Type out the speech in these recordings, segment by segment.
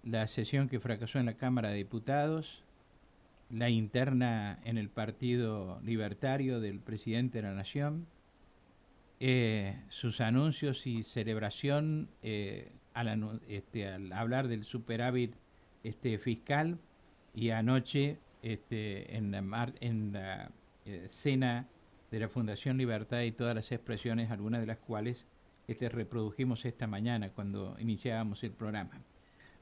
la sesión que fracasó en la Cámara de Diputados, la interna en el Partido Libertario del presidente de la Nación, sus anuncios y celebración al hablar del superávit fiscal, y anoche en la cena de la Fundación Libertad y todas las expresiones, algunas de las cuales reprodujimos esta mañana cuando iniciábamos el programa.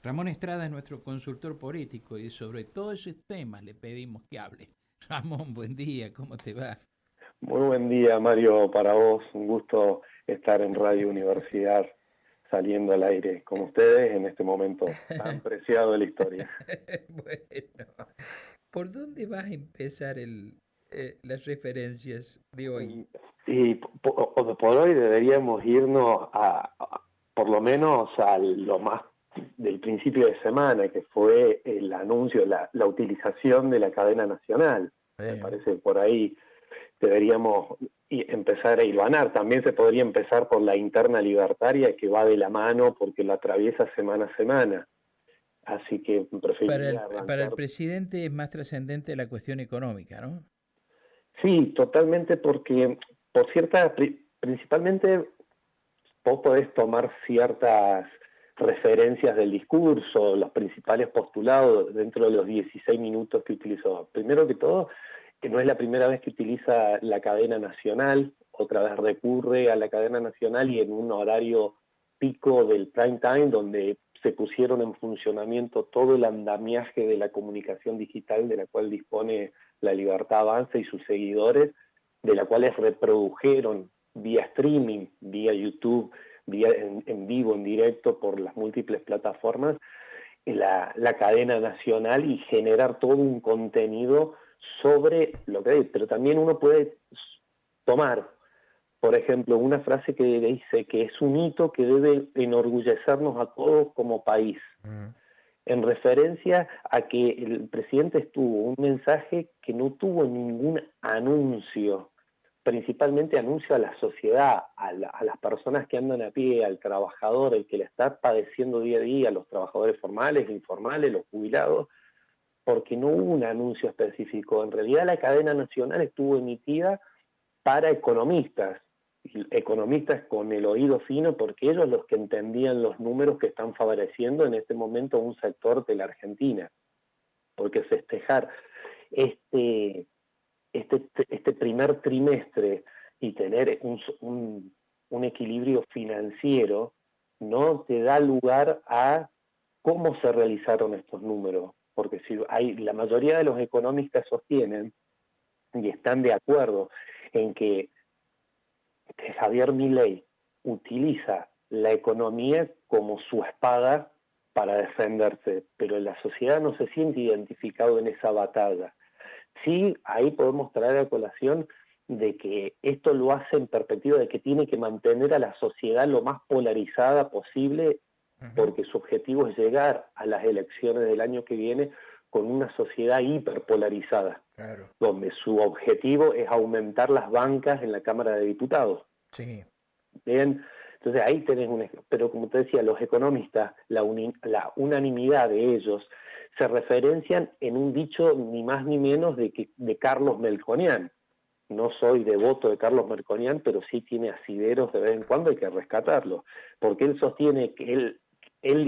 Ramón Estrada es nuestro consultor político y sobre todos esos temas le pedimos que hable. Ramón, buen día, ¿cómo te va? Muy buen día, Mario, para vos. Un gusto estar en Radio Universidad saliendo al aire con ustedes en este momento tan preciado de la historia. Bueno, ¿por dónde vas a empezar las referencias de hoy? Y por hoy deberíamos irnos por lo menos a lo más del principio de semana, que fue el anuncio, la utilización de la cadena nacional. Me parece que por ahí deberíamos empezar a hilvanar. También se podría empezar por la interna libertaria, que va de la mano porque la atraviesa semana a semana. Así que preferiría Para el arrancar. presidente es más trascendente la cuestión económica, ¿no? Sí, totalmente, porque por principalmente vos podés tomar ciertas referencias del discurso, los principales postulados dentro de los 16 minutos que utilizó. Primero que todo, que no es la primera vez que utiliza la cadena nacional, otra vez recurre a la cadena nacional y en un horario pico del prime time, donde se pusieron en funcionamiento todo el andamiaje de la comunicación digital de la cual dispone la Libertad Avanza y sus seguidores, de la cual reprodujeron vía streaming, vía YouTube, vía en vivo, en directo, por las múltiples plataformas, la cadena nacional y generar todo un contenido sobre lo que es. Pero también uno puede tomar, por ejemplo, una frase que dice que es un hito que debe enorgullecernos a todos como país, en referencia a que el presidente tuvo un mensaje que no tuvo ningún anuncio, principalmente anuncio a la sociedad, a las personas que andan a pie, al trabajador, el que le está padeciendo día a día, los trabajadores formales, informales, los jubilados, porque no hubo un anuncio específico. En realidad la cadena nacional estuvo emitida para economistas con el oído fino, porque ellos los que entendían los números que están favoreciendo en este momento un sector de la Argentina, porque festejar este primer trimestre y tener un equilibrio financiero no te da lugar a cómo se realizaron estos números, porque si la mayoría de los economistas sostienen y están de acuerdo en que Javier Milei utiliza la economía como su espada para defenderse, pero la sociedad no se siente identificado en esa batalla. Sí, ahí podemos traer a colación de que esto lo hace en perspectiva de que tiene que mantener a la sociedad lo más polarizada posible, porque su objetivo es llegar a las elecciones del año que viene con una sociedad hiperpolarizada, Claro. donde su objetivo es aumentar las bancas en la Cámara de Diputados. Sí. Bien, entonces ahí tenés un ejemplo. Pero como te decía, los economistas, la unanimidad de ellos, se referencian en un dicho ni más ni menos de Carlos Melconian. No soy devoto de Carlos Melconian, pero sí tiene asideros de vez en cuando, hay que rescatarlo, porque él sostiene que él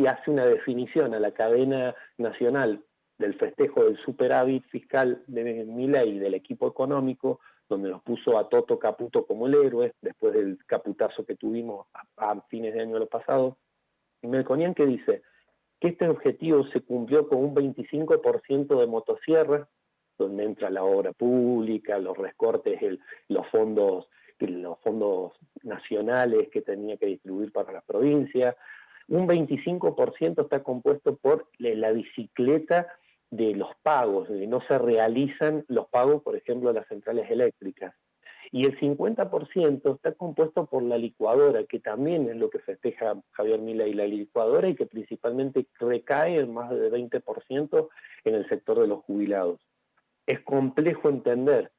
le hace una definición a la cadena nacional del festejo del superávit fiscal de Milei y del equipo económico, donde nos puso a Toto Caputo como el héroe, después del caputazo que tuvimos a fines de año pasado. Y Melconian, que dice que este objetivo se cumplió con un 25% de motosierras, donde entra la obra pública, los recortes, los fondos nacionales que tenía que distribuir para las provincias. Un 25% está compuesto por la bicicleta de los pagos, de no se realizan los pagos, por ejemplo, a las centrales eléctricas. Y el 50% está compuesto por la licuadora, que también es lo que festeja Javier Milei, la licuadora, y que principalmente recae en más de 20% en el sector de los jubilados. Es complejo entender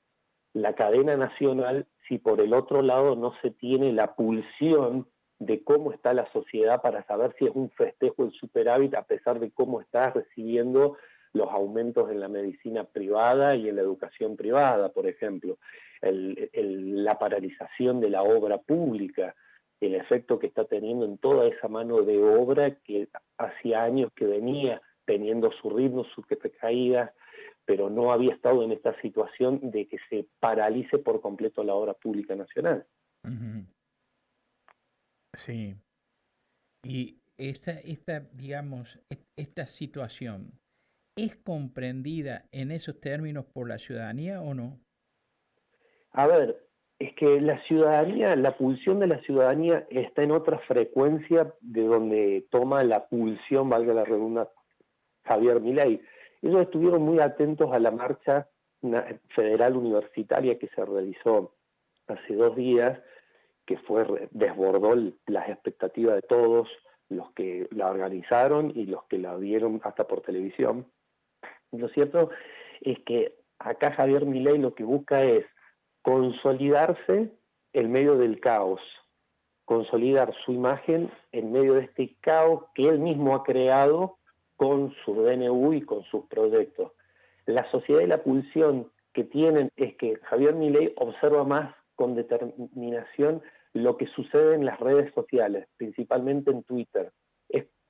la cadena nacional si por el otro lado no se tiene la pulsión de cómo está la sociedad para saber si es un festejo el superávit a pesar de cómo está recibiendo los aumentos en la medicina privada y en la educación privada, por ejemplo, la paralización de la obra pública, el efecto que está teniendo en toda esa mano de obra que hacía años que venía teniendo su ritmo, sus recaídas, pero no había estado en esta situación de que se paralice por completo la obra pública nacional. Ujú. Sí. Y digamos, esta situación, ¿es comprendida en esos términos por la ciudadanía o no? A ver, es que la ciudadanía, la pulsión de la ciudadanía está en otra frecuencia de donde toma la pulsión, valga la redundancia, Javier Milei. Ellos estuvieron muy atentos a la marcha federal universitaria que se realizó hace 2 días, que desbordó las expectativas de todos los que la organizaron y los que la vieron hasta por televisión. Lo cierto es que acá Javier Milei lo que busca es consolidarse en medio del caos, consolidar su imagen en medio de este caos que él mismo ha creado con su DNU y con sus proyectos. La sociedad y la pulsión que tienen es que Javier Milei observa más con determinación lo que sucede en las redes sociales, principalmente en Twitter.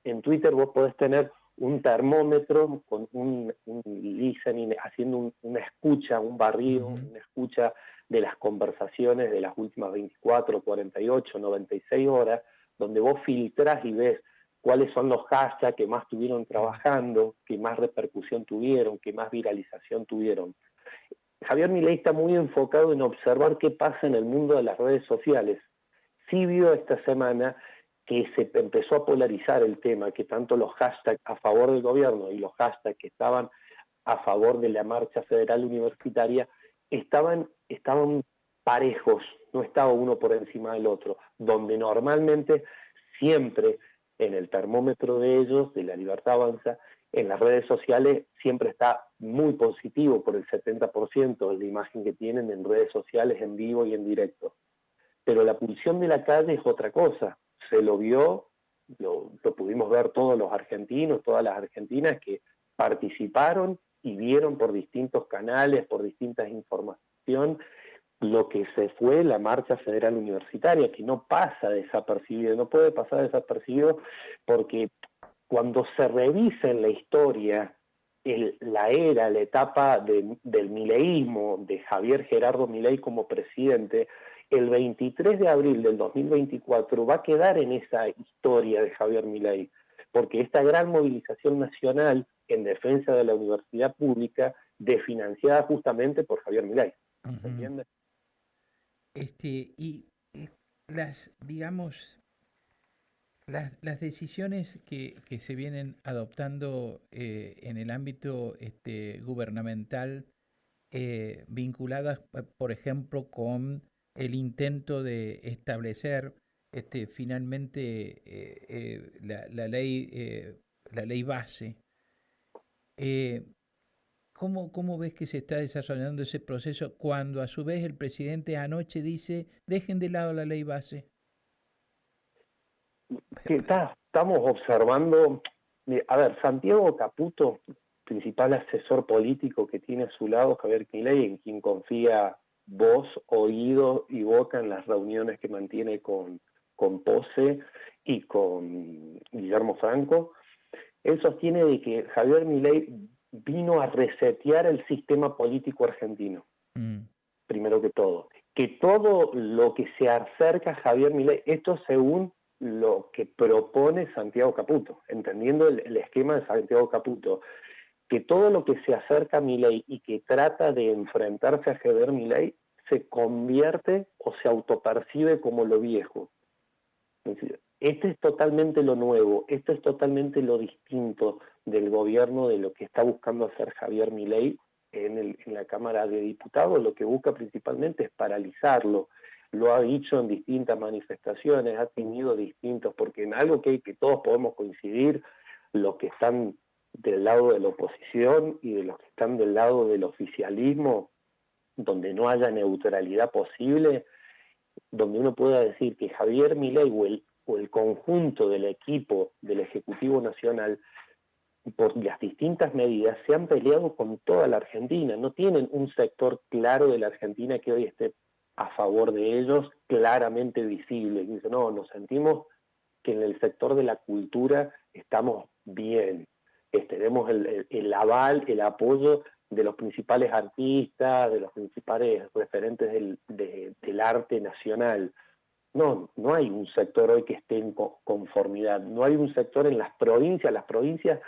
En Twitter vos podés tener un termómetro con un listening, haciendo una escucha, un barrido, una escucha de las conversaciones de las últimas 24, 48, 96 horas, donde vos filtrás y ves cuáles son los hashtags que más estuvieron trabajando, que más repercusión tuvieron, que más viralización tuvieron. Javier Milei está muy enfocado en observar qué pasa en el mundo de las redes sociales. Sí vio esta semana que se empezó a polarizar el tema, que tanto los hashtags a favor del gobierno y los hashtags que estaban a favor de la marcha federal universitaria estaban parejos, no estaba uno por encima del otro, donde normalmente siempre en el termómetro de ellos, de la Libertad Avanza, en las redes sociales siempre está muy positivo por el 70% de la imagen que tienen en redes sociales en vivo y en directo. Pero la pulsión de la calle es otra cosa. Se lo vio, lo pudimos ver todos los argentinos, todas las argentinas que participaron y vieron por distintos canales, por distintas informaciones, lo que se fue la marcha federal universitaria, que no pasa desapercibido, no puede pasar desapercibido porque cuando se revisa en la historia la etapa del mileísmo, de Javier Gerardo Milei como presidente, el 23 de abril del 2024 va a quedar en esa historia de Javier Milei, porque esta gran movilización nacional en defensa de la universidad pública, desfinanciada justamente por Javier Milei. ¿Se entiende? Y digamos, las decisiones que se vienen adoptando en el ámbito gubernamental, vinculadas, por ejemplo, con el intento de establecer finalmente la ley base. Eh, ¿Cómo ves que se está desarrollando ese proceso cuando a su vez el presidente anoche dice dejen de lado la ley base? Estamos observando, a ver, Santiago Caputo, principal asesor político que tiene a su lado Javier Milei, en quien confía voz, oído y boca en las reuniones que mantiene con Pose y con Guillermo Franco, él sostiene de que Javier Milei vino a resetear el sistema político argentino, primero que todo lo que se acerca a Javier Milei, esto según lo que propone Santiago Caputo, entendiendo el esquema de Santiago Caputo, que todo lo que se acerca a Milei y que trata de enfrentarse a Javier Milei se convierte o se autopercibe como lo viejo. Este es totalmente lo nuevo, esto es totalmente lo distinto del gobierno, de lo que está buscando hacer Javier Milei en la Cámara de Diputados. Lo que busca principalmente es paralizarlo. Lo ha dicho en distintas manifestaciones, ha tenido distintos, porque en algo que todos podemos coincidir, los que están del lado de la oposición y de los que están del lado del oficialismo, donde no haya neutralidad posible, donde uno pueda decir que Javier Milei o el conjunto del equipo del Ejecutivo Nacional, por las distintas medidas, se han peleado con toda la Argentina. No tienen un sector claro de la Argentina que hoy esté a favor de ellos, claramente visible. Y dicen, no, nos sentimos que en el sector de la cultura estamos bien, tenemos el aval, el apoyo de los principales artistas, de los principales referentes del arte nacional. No, no hay un sector hoy que esté en conformidad, no hay un sector en las provincias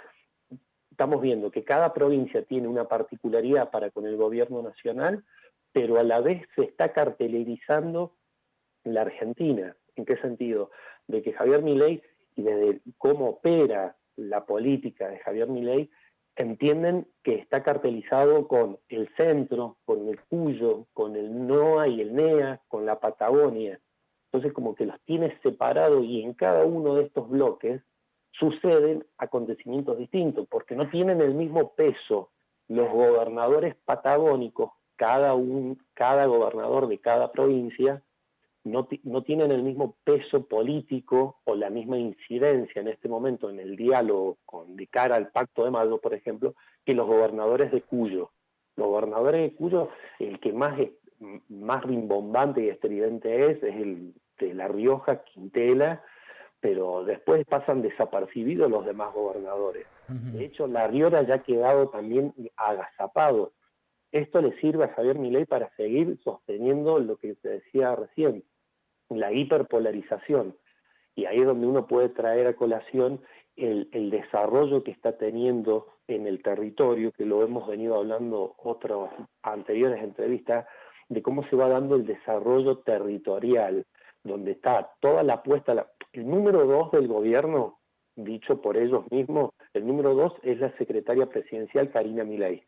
estamos viendo que cada provincia tiene una particularidad para con el gobierno nacional, pero a la vez se está cartelerizando la Argentina. ¿En qué sentido? De que Javier Milei, y desde cómo opera la política de Javier Milei, entienden que está cartelizado con el centro, con el Cuyo, con el NOA y el NEA, con la Patagonia. Entonces como que los tiene separados y en cada uno de estos bloques suceden acontecimientos distintos, porque no tienen el mismo peso los gobernadores patagónicos, cada gobernador de cada provincia, no tienen el mismo peso político o la misma incidencia en este momento en el diálogo de cara al Pacto de Mayo, por ejemplo, que los gobernadores de Cuyo. Los gobernadores de Cuyo, el que más rimbombante y estridente es el de La Rioja, Quintela, pero después pasan desapercibidos los demás gobernadores. De hecho, La Rioja ya ha quedado también agazapado. Esto le sirve a Javier Milei para seguir sosteniendo lo que te decía recién, la hiperpolarización. Y ahí es donde uno puede traer a colación el desarrollo que está teniendo en el territorio, que lo hemos venido hablando otras anteriores entrevistas, de cómo se va dando el desarrollo territorial, donde está toda la apuesta. El número 2 del gobierno, dicho por ellos mismos, el número 2 es la secretaria presidencial Karina Milei.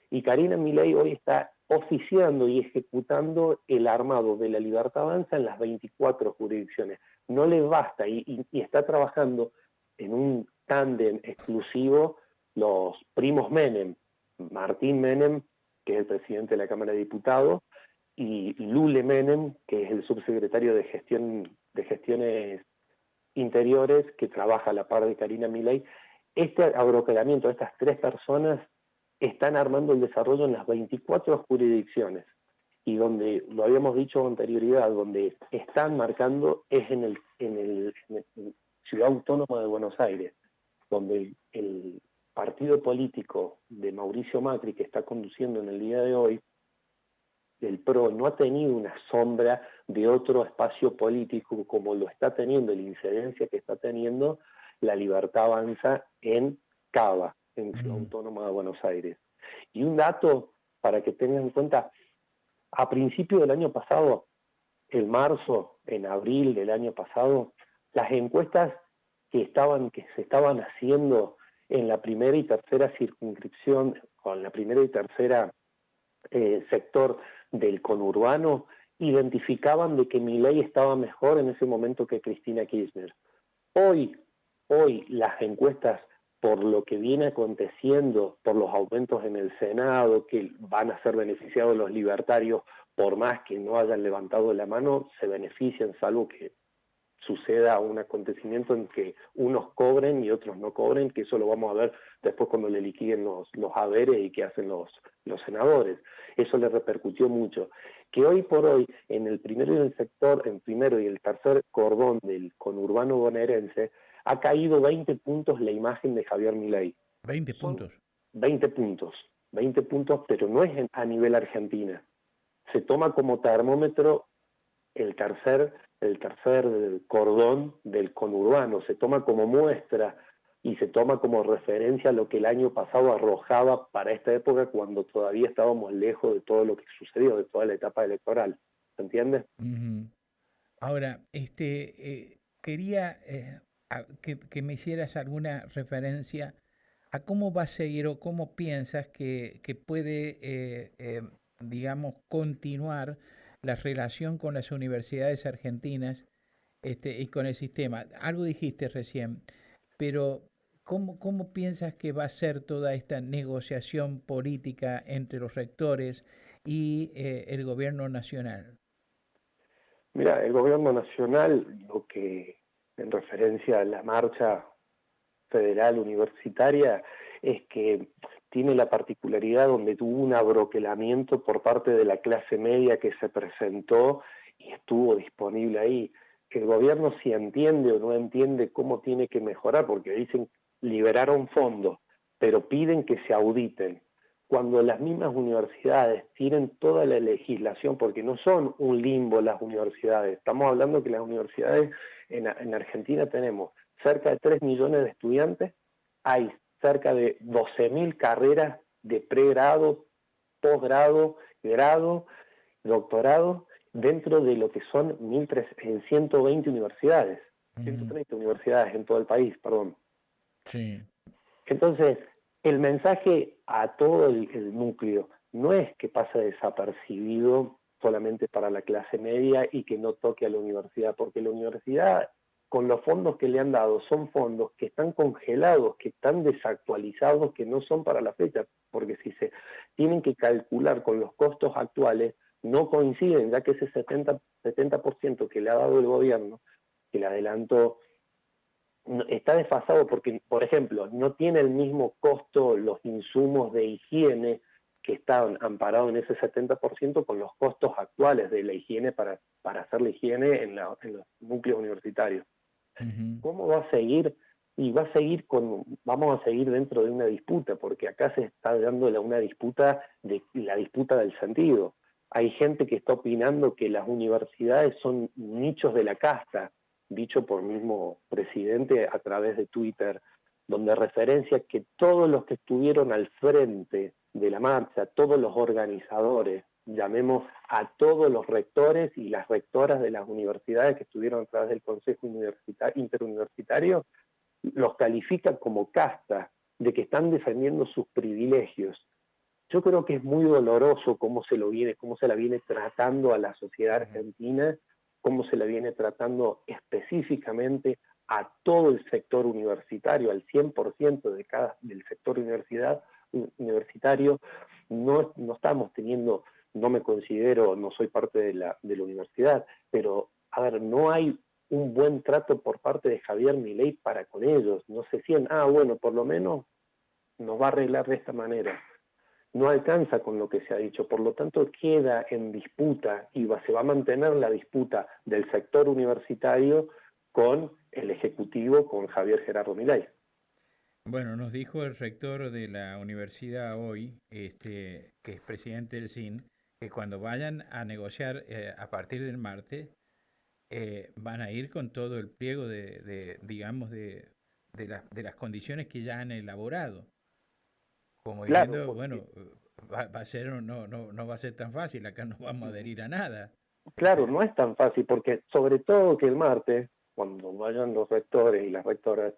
Y Karina Milei hoy está oficiando y ejecutando el armado de la Libertad Avanza en las 24 jurisdicciones. No le basta y está trabajando en un tándem exclusivo los primos Menem, Martín Menem, que es el presidente de la Cámara de Diputados, y Lule Menem, que es el subsecretario de Gestiones Interiores, que trabaja a la par de Karina Milei. Este agrupamiento de estas tres personas están armando el desarrollo en las 24 jurisdicciones, y donde, lo habíamos dicho con anterioridad, donde están marcando es en el Ciudad Autónoma de Buenos Aires, donde el partido político de Mauricio Macri, que está conduciendo en el día de hoy, el PRO, no ha tenido una sombra de otro espacio político como lo está teniendo, la incidencia que está teniendo la Libertad Avanza en Cava, en Ciudad Autónoma de Buenos Aires. Y un dato para que tengan en cuenta, a principios del año pasado, en marzo, en abril del año pasado, las encuestas que se estaban haciendo en la primera y tercera circunscripción, o en la primera y tercera sector del conurbano, identificaban de que Milei estaba mejor en ese momento que Cristina Kirchner. Hoy las encuestas, por lo que viene aconteciendo, por los aumentos en el Senado, que van a ser beneficiados los libertarios, por más que no hayan levantado la mano, se benefician, salvo que suceda un acontecimiento en que unos cobren y otros no cobren, que eso lo vamos a ver después cuando le liquiden los haberes y que hacen los senadores. Eso le repercutió mucho. Que hoy por hoy, en el primero y el tercer cordón del conurbano bonaerense, ha caído 20 puntos la imagen de Javier Milei. 20 puntos. 20 puntos, pero no es a nivel Argentina. Se toma como termómetro el tercer cordón del conurbano, se toma como muestra y se toma como referencia a lo que el año pasado arrojaba para esta época, cuando todavía estábamos lejos de todo lo que sucedió, de toda la etapa electoral. ¿Se entiende? Ahora, quería que me hicieras alguna referencia a cómo va a seguir o cómo piensas que puede, digamos, continuar la relación con las universidades argentinas y con el sistema. Algo dijiste recién, pero ¿cómo piensas que va a ser toda esta negociación política entre los rectores y el gobierno nacional? Mira, el gobierno nacional lo que en referencia a la marcha federal universitaria, es que tiene la particularidad donde tuvo un abroquelamiento por parte de la clase media que se presentó y estuvo disponible ahí. El gobierno si entiende o no entiende cómo tiene que mejorar, porque dicen liberaron fondos, pero piden que se auditen. Cuando las mismas universidades tienen toda la legislación, porque no son un limbo las universidades, estamos hablando que las universidades en Argentina tenemos cerca de 3 millones de estudiantes, hay cerca de 12.000 carreras de pregrado, posgrado, grado, doctorado, dentro de lo que son 120 universidades, 130 universidades en todo el país, perdón. Sí. Entonces, el mensaje a todo el núcleo no es que pase desapercibido solamente para la clase media y que no toque a la universidad, porque la universidad, con los fondos que le han dado, son fondos que están congelados, que están desactualizados, que no son para la fecha, porque si se tienen que calcular con los costos actuales, no coinciden, ya que ese 70% que le ha dado el gobierno, que le adelantó, está desfasado porque, por ejemplo, no tiene el mismo costo los insumos de higiene que están amparados en ese 70% con los costos actuales de la higiene para hacer la higiene en los núcleos universitarios. ¿Cómo va a seguir? Y vamos a seguir dentro de una disputa, porque acá se está dando una disputa, la disputa del sentido. Hay gente que está opinando que las universidades son nichos de la casta, dicho por el mismo presidente a través de Twitter, donde referencia que todos los que estuvieron al frente de la marcha, todos los organizadores, llamemos a todos los rectores y las rectoras de las universidades que estuvieron a través del Consejo Interuniversitario, los califica como casta, de que están defendiendo sus privilegios. Yo creo que es muy doloroso cómo se la viene tratando a la sociedad argentina, cómo se la viene tratando específicamente a todo el sector universitario, al 100% del sector universitario. No estamos teniendo, no me considero, no soy parte de la universidad, pero a ver, no hay un buen trato por parte de Javier Milei para con ellos. No se sienten, bueno, por lo menos nos va a arreglar de esta manera. No alcanza con lo que se ha dicho, por lo tanto queda en disputa y se va a mantener la disputa del sector universitario con el Ejecutivo, con Javier Gerardo Milei. Bueno, nos dijo el rector de la universidad hoy, que es presidente del CIN, que cuando vayan a negociar a partir del martes, van a ir con todo el pliego digamos, de las condiciones que ya han elaborado. Como diciendo, Claro, bueno, va a ser, no va a ser tan fácil, acá no vamos a adherir a nada. claro, no es tan fácil, porque sobre todo que el martes, cuando vayan los rectores y las rectoras,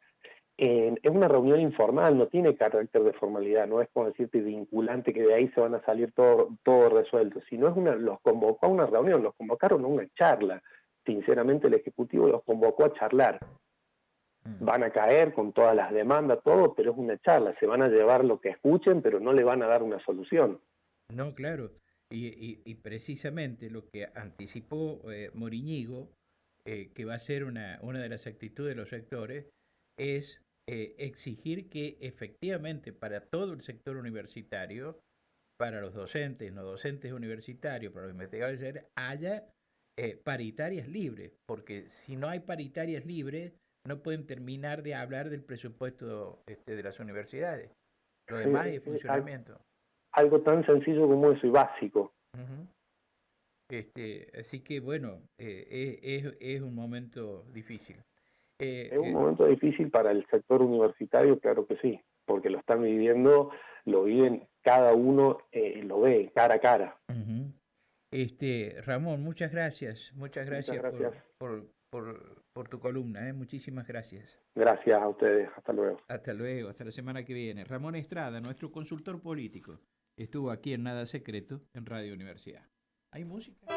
es una reunión informal, no tiene carácter de formalidad, no es como decirte vinculante que de ahí se van a salir todo resuelto, sino los convocó a una reunión, los convocaron a una charla. Sinceramente el Ejecutivo los convocó a charlar. Van a caer con todas las demandas, todo, pero es una charla, se van a llevar lo que escuchen, pero no le van a dar una solución. No, claro, y precisamente lo que anticipó Moriñigo, que va a ser una de las actitudes de los rectores, es exigir que efectivamente para todo el sector universitario, para los docentes, no docentes universitarios, para los investigadores, haya paritarias libres, porque si no hay paritarias libres, no pueden terminar de hablar del presupuesto de las universidades. Lo demás es funcionamiento. Algo tan sencillo como eso y básico. Así que bueno, es un momento difícil. Es un momento difícil para el sector universitario, claro que sí, porque lo están viviendo, lo viven cada uno, lo ve cara a cara. Ramón, muchas gracias Muchas gracias. por tu columna, muchísimas gracias. Gracias a ustedes, hasta luego. Hasta luego, hasta la semana que viene. Ramón Estrada, nuestro consultor político, estuvo aquí en Nada Secreto, en Radio Universidad. ¿Hay música?